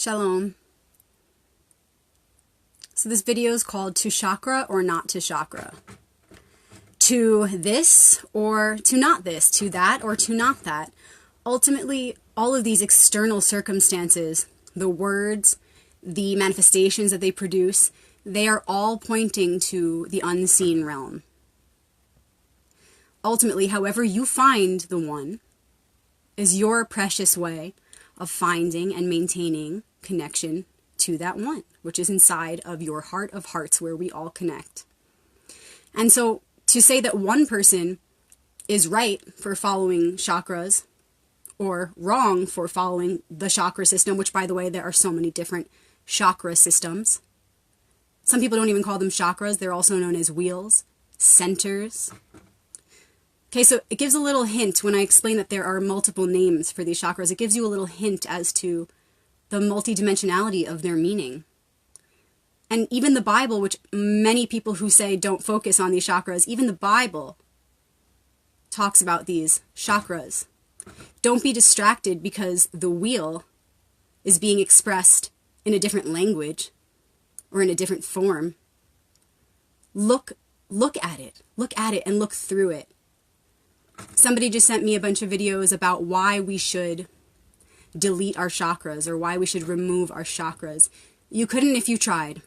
Shalom. So this video is called To Chakra or Not to Chakra. To this or to not this, to that or to not that. Ultimately, all of these external circumstances, the words, the manifestations that they produce, they are all pointing to the unseen realm. Ultimately, however you find the one is your precious way of finding and maintaining connection to that one, which is inside of your heart of hearts where we all connect. And so to say that one person is right for following chakras or wrong for following the chakra system, which by the way, there are so many different chakra systems. Some people don't even call them chakras. They're also known as wheels, centers. Okay, so it gives a little hint when I explain that there are multiple names for these chakras. It gives you a little hint as to the multidimensionality of their meaning. And even the Bible, which many people who say don't focus on these chakras, even the Bible talks about these chakras. Don't be distracted because the wheel is being expressed in a different language or in a different form. Look at it. Look at it and look through it. Somebody just sent me a bunch of videos about why we should delete our chakras or why we should remove our chakras. You couldn't if you tried.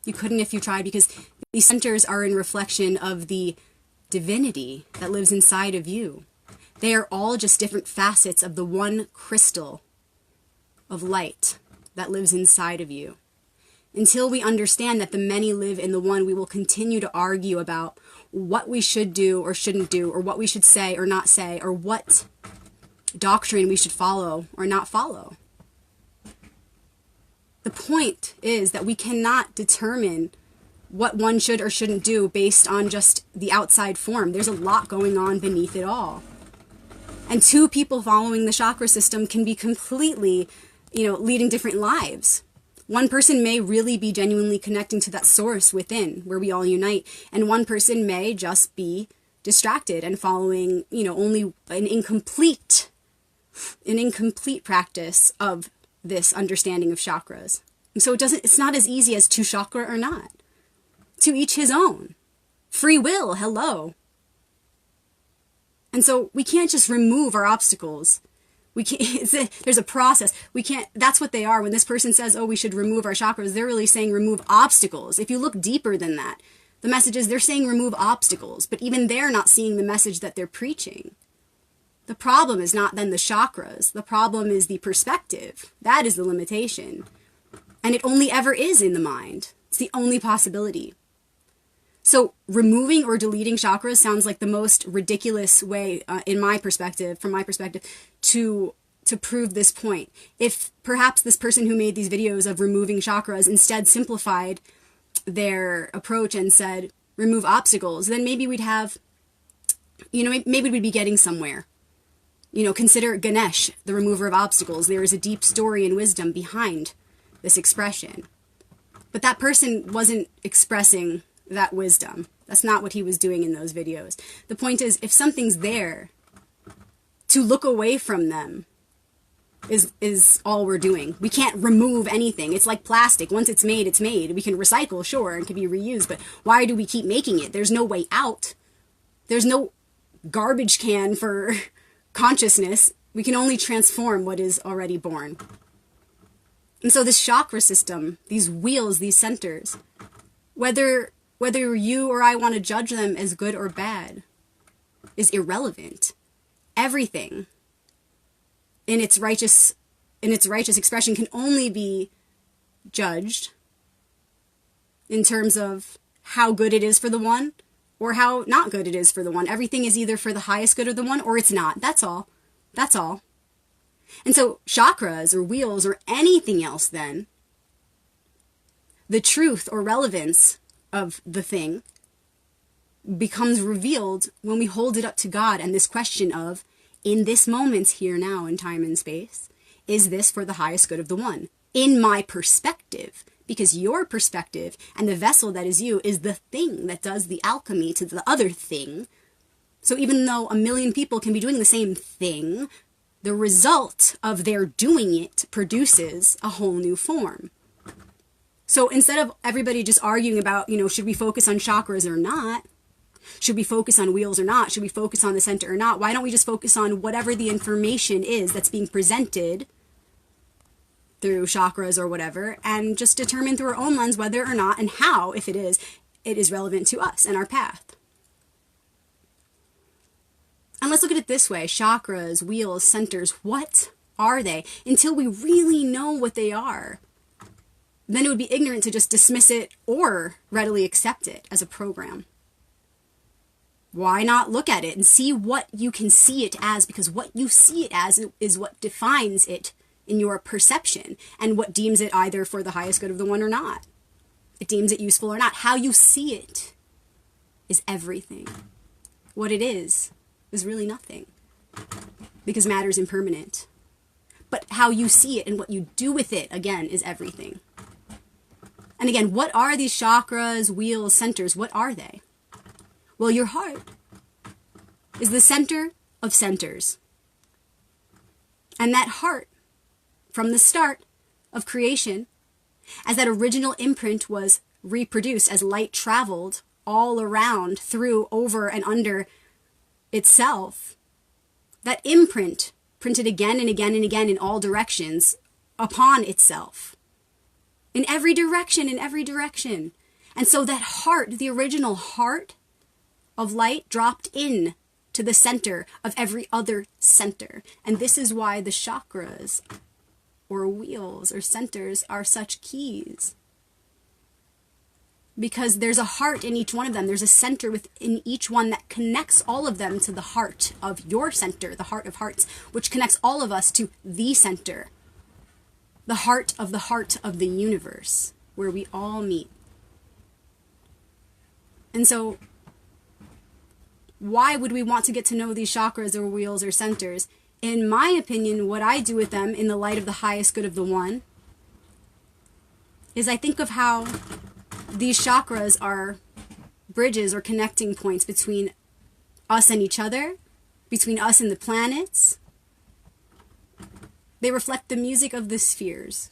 You couldn't if you tried because these centers are in reflection of the divinity that lives inside of you. They are all just different facets of the one crystal of light that lives inside of you. Until we understand that the many live in the one, we will continue to argue about what we should do or shouldn't do, or what we should say or not say, or what doctrine we should follow or not follow. The point is that we cannot determine what one should or shouldn't do based on just the outside form. There's a lot going on beneath it all. And two people following the chakra system can be completely, leading different lives. One person may really be genuinely connecting to that source within where we all unite. And one person may just be distracted and following, only an incomplete practice of this understanding of chakras. And so it's not as easy as to chakra or not. To each his own. Free will, hello. And so we can't just remove our obstacles. We can't, there's a process. We can't, that's what they are. When this person says, oh, we should remove our chakras, they're really saying remove obstacles. If you look deeper than that, the message is they're saying remove obstacles, but even they're not seeing the message that they're preaching. The problem is not then the chakras. The problem is the perspective. That is the limitation. And it only ever is in the mind. It's the only possibility. So removing or deleting chakras sounds like the most ridiculous way, from my perspective, to prove this point. If perhaps this person who made these videos of removing chakras instead simplified their approach and said, remove obstacles, then maybe we'd have, maybe we'd be getting somewhere. Consider Ganesh, the remover of obstacles. There is a deep story and wisdom behind this expression. But that person wasn't expressing that wisdom. That's not what he was doing in those videos. The point is, if something's there, to look away from them is all we're doing. We can't remove anything. It's like plastic. Once it's made, it's made. We can recycle, sure, and can be reused, but why do we keep making it? There's no way out. There's no garbage can for consciousness. We can only transform what is already born. And so this chakra system, these wheels, these centers, whether you or I want to judge them as good or bad, is irrelevant. Everything in its righteous expression can only be judged in terms of how good it is for the one or how not good it is for the one. Everything is either for the highest good of the one or it's not. That's all. That's all. And so chakras or wheels or anything else then, the truth or relevance of the thing becomes revealed when we hold it up to God. And this question of, in this moment here now in time and space, is this for the highest good of the one? In my perspective, because your perspective and the vessel that is you is the thing that does the alchemy to the other thing. So even though a million people can be doing the same thing, the result of their doing it produces a whole new form. So instead of everybody just arguing about, should we focus on chakras or not? Should we focus on wheels or not? Should we focus on the center or not? Why don't we just focus on whatever the information is that's being presented through chakras or whatever, and just determine through our own lens whether or not and how, if it is relevant to us and our path. And let's look at it this way. Chakras, wheels, centers, what are they? Until we really know what they are, then it would be ignorant to just dismiss it or readily accept it as a program. Why not look at it and see what you can see it as? Because what you see it as is what defines it in your perception, and what deems it either for the highest good of the one or not. It deems it useful or not. How you see it is everything. What it is really nothing, because matter is impermanent. But how you see it and what you do with it, again, is everything. And again, what are these chakras, wheels, centers? What are they? Well, your heart is the center of centers. And that heart, from the start of creation, as that original imprint was reproduced, as light traveled all around, through, over, and under itself, that imprint printed again and again and again in all directions upon itself. In every direction, in every direction. And so that heart, the original heart of light, dropped in to the center of every other center. And this is why the chakras, or wheels, or centers, are such keys. Because there's a heart in each one of them. There's a center within each one that connects all of them to the heart of your center, the heart of hearts, which connects all of us to the center, the heart of the universe, where we all meet. And so, why would we want to get to know these chakras or wheels or centers? In my opinion, what I do with them in the light of the highest good of the one is I think of how these chakras are bridges or connecting points between us and each other, between us and the planets. They reflect the music of the spheres.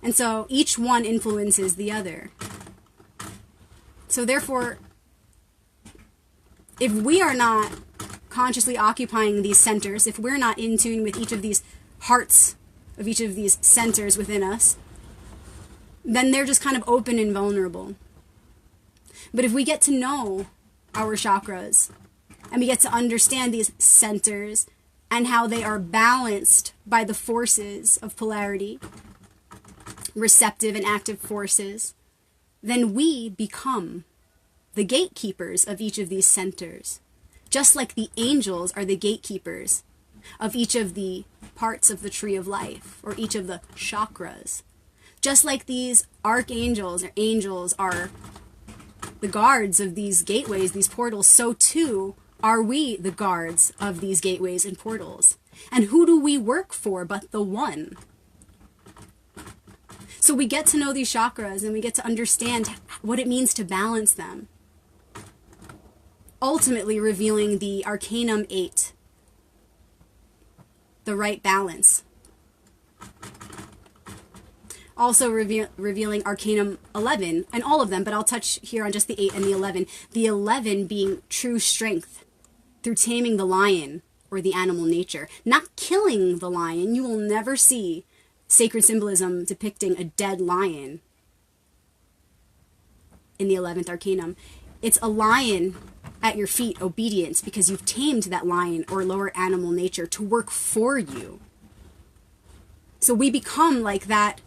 And so each one influences the other. So therefore, if we are not consciously occupying these centers, if we're not in tune with each of these hearts of each of these centers within us, then they're just kind of open and vulnerable. But if we get to know our chakras, and we get to understand these centers and how they are balanced by the forces of polarity, receptive and active forces, then we become the gatekeepers of each of these centers. Just like the angels are the gatekeepers of each of the parts of the tree of life, or each of the chakras. Just like these archangels or angels are the guards of these gateways, these portals, so too are we the guards of these gateways and portals. And who do we work for but the one? So we get to know these chakras and we get to understand what it means to balance them. Ultimately revealing the Arcanum 8, the right balance. Also revealing Arcanum 11, and all of them, but I'll touch here on just the 8 and the 11. The 11 being true strength through taming the lion, or the animal nature. Not killing the lion. You will never see sacred symbolism depicting a dead lion in the 11th Arcanum. It's a lion at your feet, obedience, because you've tamed that lion or lower animal nature to work for you. So we become like that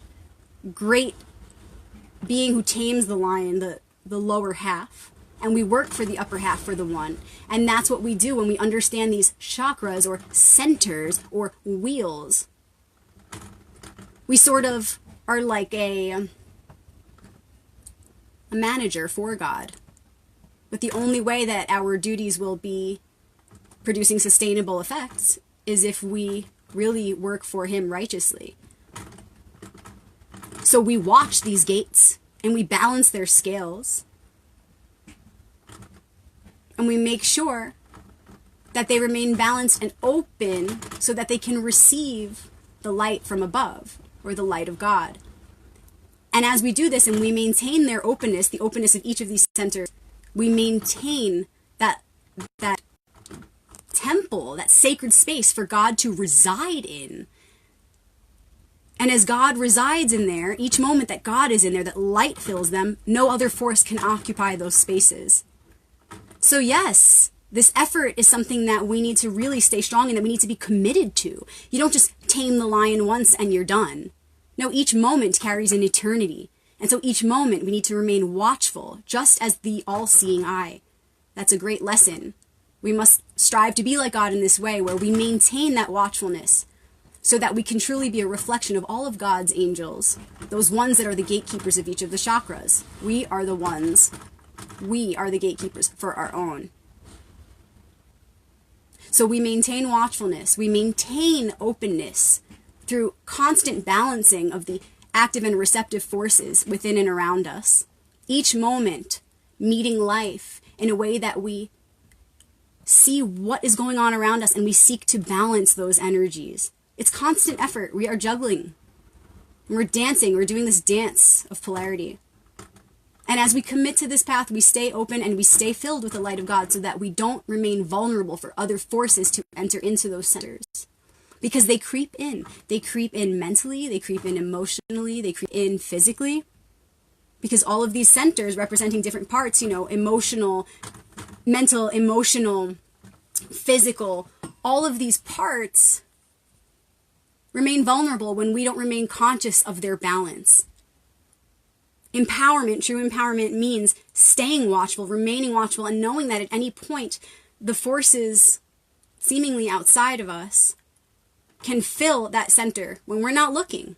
great being who tames the lion, the lower half, and we work for the upper half, for the one. And that's what we do when we understand these chakras or centers or wheels. We sort of are like a manager for God. But the only way that our duties will be producing sustainable effects is if we really work for Him righteously. So we watch these gates and we balance their scales. And we make sure that they remain balanced and open so that they can receive the light from above, or the light of God. And as we do this and we maintain their openness, the openness of each of these centers, we maintain that temple, that sacred space for God to reside in. And as God resides in there, each moment that God is in there, that light fills them, no other force can occupy those spaces. So yes, this effort is something that we need to really stay strong in, that we need to be committed to. You don't just tame the lion once and you're done. No, each moment carries an eternity. And so each moment we need to remain watchful, just as the all-seeing eye. That's a great lesson. We must strive to be like God in this way, where we maintain that watchfulness so that we can truly be a reflection of all of God's angels, those ones that are the gatekeepers of each of the chakras. We are the ones. We are the gatekeepers for our own. So we maintain watchfulness, we maintain openness through constant balancing of the active and receptive forces within and around us. Each moment meeting life in a way that we see what is going on around us and we seek to balance those energies. It's constant effort. We are juggling. We're dancing. We're doing this dance of polarity. And as we commit to this path, we stay open and we stay filled with the light of God so that we don't remain vulnerable for other forces to enter into those centers. Because they creep in. They creep in mentally, they creep in emotionally, they creep in physically. Because all of these centers representing different parts, emotional, mental, emotional, physical, all of these parts remain vulnerable when we don't remain conscious of their balance. Empowerment, true empowerment, means staying watchful, remaining watchful, and knowing that at any point the forces seemingly outside of us can fill that center when we're not looking.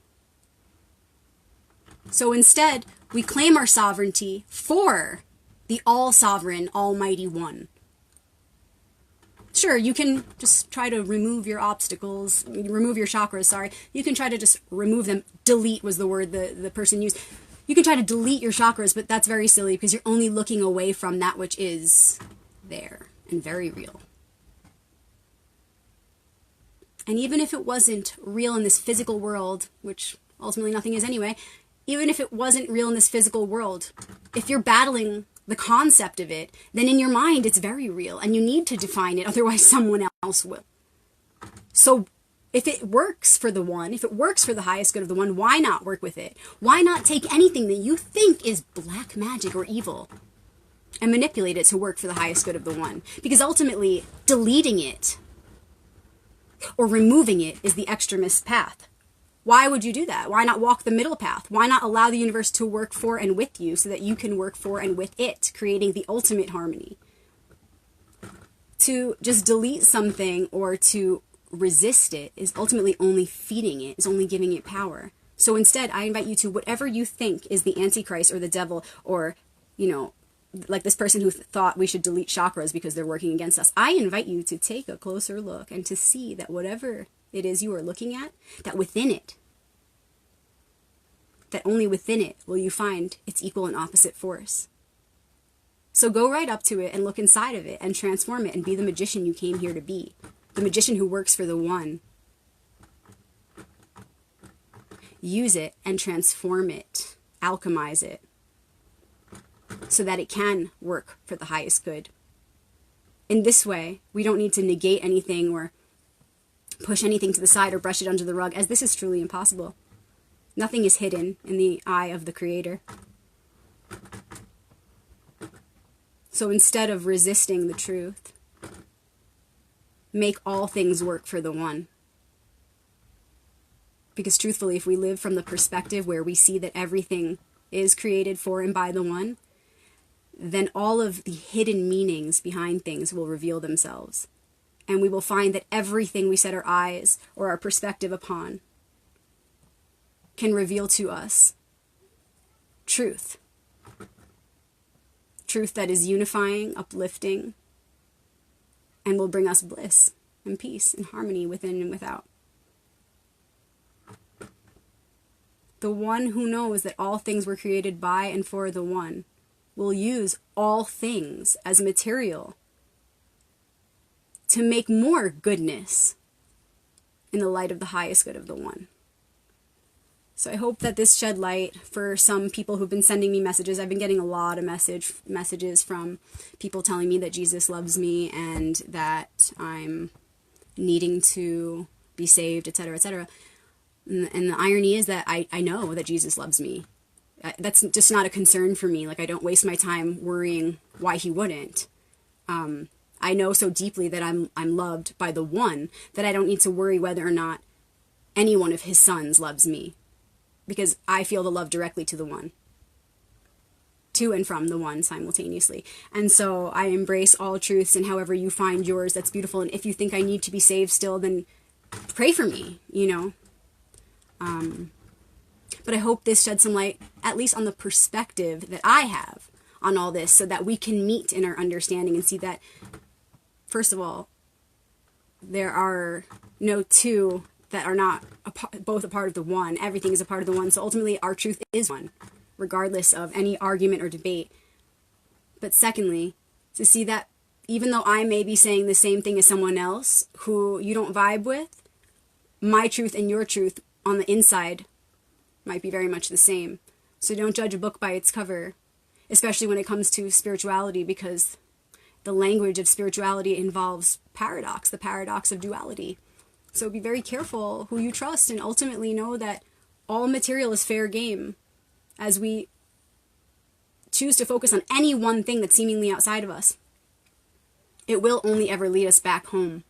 So instead, we claim our sovereignty for the all-sovereign, almighty one. Sure, you can just try to remove your obstacles, remove your chakras, sorry. You can try to just remove them. Delete was the word the person used. You can try to delete your chakras, but that's very silly because you're only looking away from that which is there and very real. And even if it wasn't real in this physical world, which ultimately nothing is anyway, even if it wasn't real in this physical world, if you're battling the concept of it, then in your mind it's very real and you need to define it, otherwise someone else will. So if it works for the one, if it works for the highest good of the one, why not work with it? Why not take anything that you think is black magic or evil and manipulate it to work for the highest good of the one? Because ultimately, deleting it or removing it is the extremist path. Why would you do that? Why not walk the middle path? Why not allow the universe to work for and with you so that you can work for and with it, creating the ultimate harmony? To just delete something or to resist it is ultimately only feeding it, is only giving it power. So instead, I invite you to whatever you think is the Antichrist or the devil, or, like this person who thought we should delete chakras because they're working against us. I invite you to take a closer look and to see that whatever it is you are looking at, that within it, that only within it will you find its equal and opposite force. So go right up to it and look inside of it and transform it and be the magician you came here to be. The magician who works for the one. Use it and transform it. Alchemize it. So that it can work for the highest good. In this way, we don't need to negate anything or push anything to the side or brush it under the rug, as this is truly impossible. Nothing is hidden in the eye of the Creator. So instead of resisting the truth, make all things work for the one. Because truthfully, if we live from the perspective where we see that everything is created for and by the one, then all of the hidden meanings behind things will reveal themselves. And we will find that everything we set our eyes or our perspective upon can reveal to us truth. Truth that is unifying, uplifting, and will bring us bliss and peace and harmony within and without. The one who knows that all things were created by and for the one will use all things as material to make more goodness in the light of the highest good of the one. So I hope that this shed light for some people who've been sending me messages. I've been getting a lot of messages from people telling me that Jesus loves me and that I'm needing to be saved, etc., etc. And the irony is that I know that Jesus loves me. That's just not a concern for me. Like, I don't waste my time worrying why he wouldn't. I know so deeply that I'm loved by the one that I don't need to worry whether or not any one of his sons loves me, because I feel the love directly to the one, to and from the one simultaneously. And so I embrace all truths, and however you find yours, that's beautiful. And if you think I need to be saved still, then pray for me, But I hope this sheds some light, at least on the perspective that I have on all this, so that we can meet in our understanding and see that, first of all, there are no two that are not both a part of the one. Everything is a part of the one. So ultimately, our truth is one, regardless of any argument or debate. But secondly, to see that even though I may be saying the same thing as someone else who you don't vibe with, my truth and your truth on the inside might be very much the same. So don't judge a book by its cover, especially when it comes to spirituality, because the language of spirituality involves paradox, the paradox of duality. So be very careful who you trust, and ultimately know that all material is fair game. As we choose to focus on any one thing that's seemingly outside of us, it will only ever lead us back home.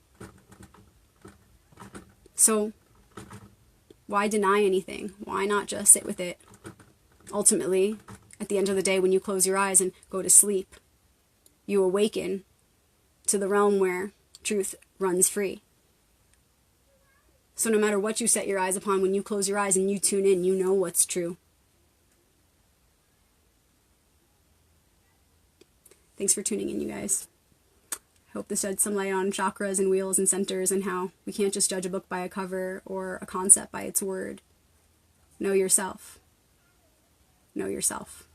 So why deny anything? Why not just sit with it? Ultimately, at the end of the day, when you close your eyes and go to sleep, you awaken to the realm where truth runs free. So no matter what you set your eyes upon, when you close your eyes and you tune in, you know what's true. Thanks for tuning in, you guys. I hope this sheds some light on chakras and wheels and centers, and how we can't just judge a book by a cover or a concept by its word. Know yourself. Know yourself.